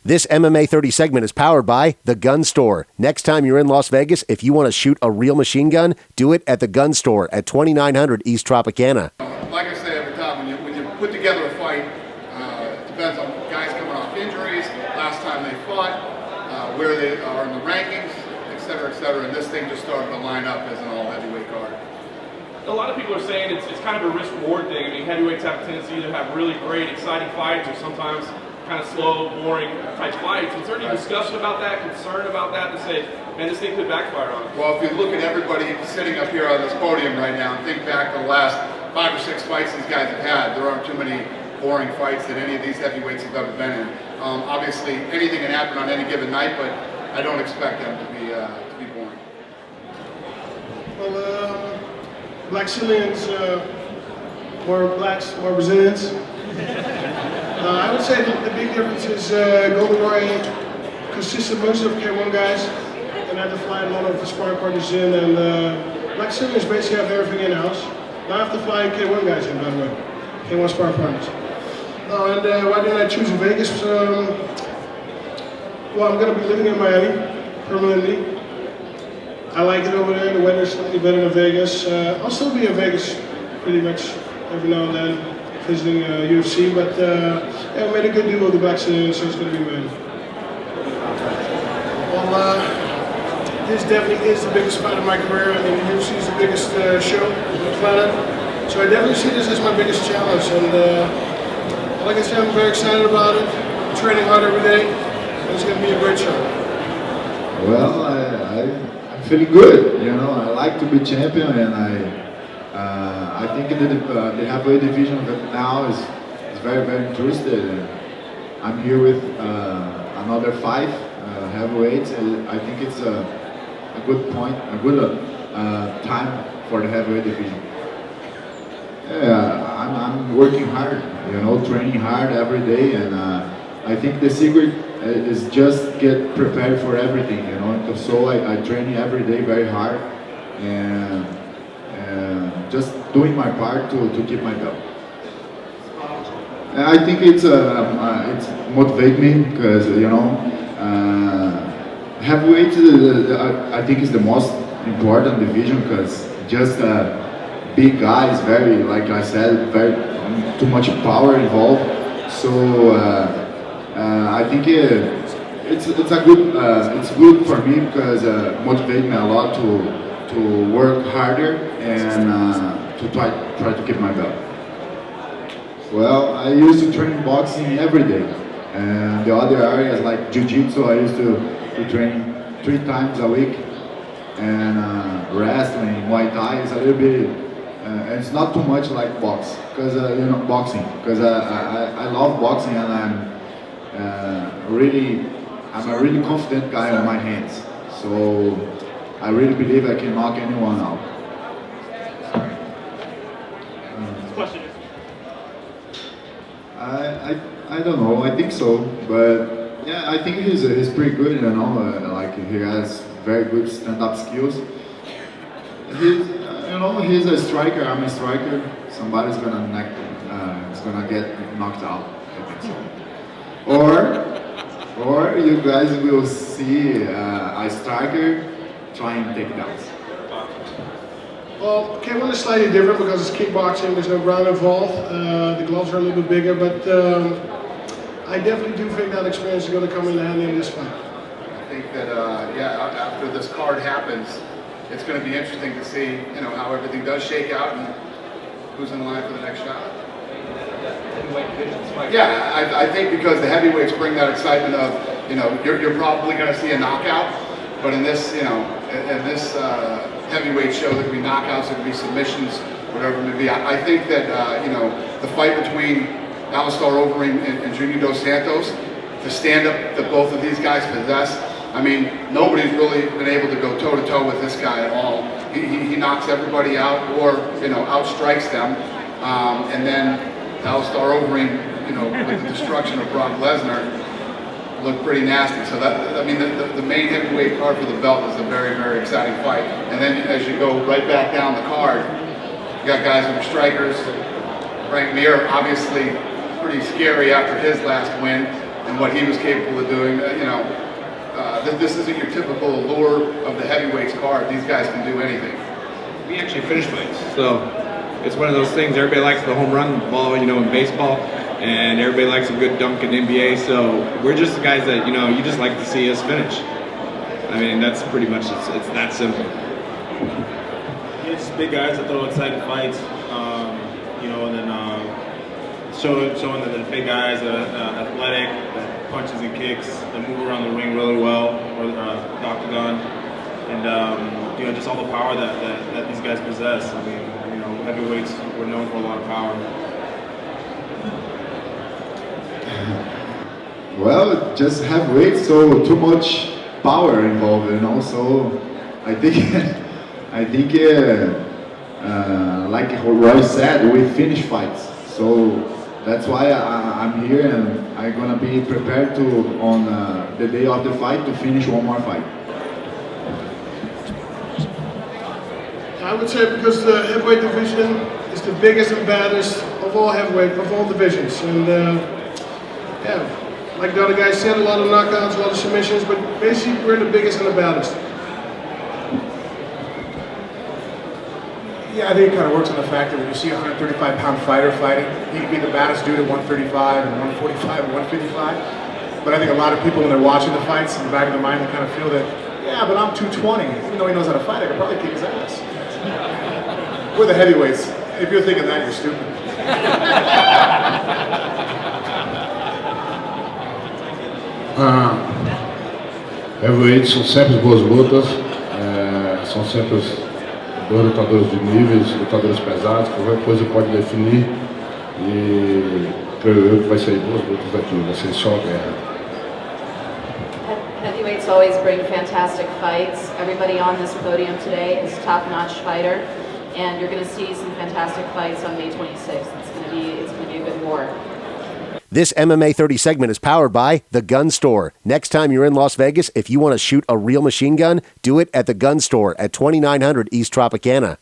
This MMA 30 segment is powered by The Gun Store. Next time you're in Las Vegas, if you want to shoot a real machine gun, do it at The Gun Store at 2900 East Tropicana. Like I say every time, when you put together a fight, it depends on guys coming off injuries, last time they fought, where they are in the rankings, et cetera, and this thing just started to line up as an all-heavyweight card. A lot of people are saying it's kind of a risk-reward thing. I mean, heavyweights have a tendency to have really great, exciting fights, or sometimes kind of slow, boring type fights. Is there any discussion about that, concern about that, to say, man, this thing could backfire on us? Well, if you look at everybody sitting up here on this podium right now and think back to the last 5 or 6 fights these guys have had, there aren't too many boring fights that any of these heavyweights have ever been in. Obviously, anything can happen on any given night, but I don't expect them to be boring. Well, Black Chileans, more blacks, more Brazilians. I would say the big difference is Golden Roy consisted most of K1 guys and had to fly a lot of sparring partners in, and Black Chileans basically have everything in-house. Now I have to fly K1 guys in, by the way, K1 sparring partners. And why didn't I choose Vegas? Well, I'm going to be living in Miami permanently. I like it over there. The weather's slightly better than Vegas. I'll still be in Vegas pretty much every now and then, visiting UFC, but yeah, we made a good deal with the Black Chileans, so it's going to be made. Well, this definitely is the biggest fight of my career. I mean, the UFC is the biggest show on the planet, so I definitely see this as my biggest challenge. And like I said, I'm very excited about it. I'm training hard every day, and it's going to be a great show. Well, I'm feeling good. You know, I like to be champion, and I think the heavyweight division now is very, very interested. And I'm here with another 5 heavyweights. I think it's a good point, a good time for the heavyweight division. Yeah, I'm working hard, you know, training hard every day, and I think the secret is just get prepared for everything, you know. So I train every day very hard, and just doing my part to keep my belt. I think it's motivate me because, you know, heavyweight I think is the most important division because just big guys, very, like I said, very too much power involved. So I think it's good for me because motivate me a lot to work harder and to try to keep my belt. Well, I used to train boxing every day, and the other areas like jiu-jitsu I used to train 3 times a week, and wrestling, Muay Thai is a little bit, it's not too much like box, because you know, boxing, because I love boxing, and I'm a really confident guy on my hands, so I really believe I can knock anyone out. Question. I don't know. I think so, but yeah, I think he's pretty good. You know, like he has very good stand-up skills. He's a striker. I'm a striker. Somebody's gonna get knocked out. I think so. Or you guys will see a striker trying takedowns. Well, K1 is slightly different because it's kickboxing, there's no ground involved, the gloves are a little bit bigger, but I definitely do think that experience is going to come in handy in this fight. I think that, after this card happens, it's going to be interesting to see, you know, how everything does shake out and who's in line for the next shot. Yeah, I think because the heavyweights bring that excitement of, you know, you're probably going to see a knockout, but in this, you know, in this heavyweight show, there could be knockouts, there could be submissions, whatever it may be. I think that, you know, the fight between Alistair Overeem and Junior Dos Santos, the stand-up that both of these guys possess, I mean, nobody's really been able to go toe-to-toe with this guy at all. He knocks everybody out or, you know, outstrikes them. And then Alistair Overeem, you know, with the destruction of Brock Lesnar, looked pretty nasty. So that, I mean, the main heavyweight card for the belt is a very, very exciting fight. And then as you go right back down the card, you got guys who are strikers. Frank Mir, obviously pretty scary after his last win. and what he was capable of doing. This isn't your typical allure of the heavyweights card. These guys can do anything. We actually finish fights, so it's one of those things. Everybody likes the home run ball, in baseball, and everybody likes a good dunk in NBA. So we're just the guys that you just like to see us finish. I mean, that's pretty much it's that simple. It's big guys that throw exciting fights, and then showing that the big guys that are athletic, that punches and kicks, that move around the ring really well, or the octagon, and just all the power that these guys possess. I mean, heavyweights, we're known for a lot of power. Well, just have weight, so too much power involved, So I think, like Roy said, we finish fights. So that's why I'm here, and I'm gonna be prepared to on the day of the fight to finish one more fight. I would say because the heavyweight division is the biggest and baddest of all divisions, and like the other guy said, a lot of knockouts, a lot of submissions, but basically we're the biggest and the baddest. Yeah, I think it kind of works on the fact that when you see a 135-pound fighter fighting, he can be the baddest dude at 135 and 145 and 155. But I think a lot of people, when they're watching the fights, in the back of their mind, they kind of feel that, yeah, but I'm 220. Even though he knows how to fight, I could probably kick his ass. We're the heavyweights. If you're thinking that, you're stupid. Heavyweights são sempre boas lutas, são sempre dois lutadores de níveis, lutadores pesados, qualquer coisa pode definir, e creio eu que vai ser boas lutas daqui, vai ser só guerra. Heavyweights always bring fantastic fights. Everybody on this podium today is a top-notch fighter, and you're going to see some fantastic fights on May 26th. It's going to be a good war. This MMA 30 segment is powered by The Gun Store. Next time you're in Las Vegas, if you want to shoot a real machine gun, do it at The Gun Store at 2900 East Tropicana.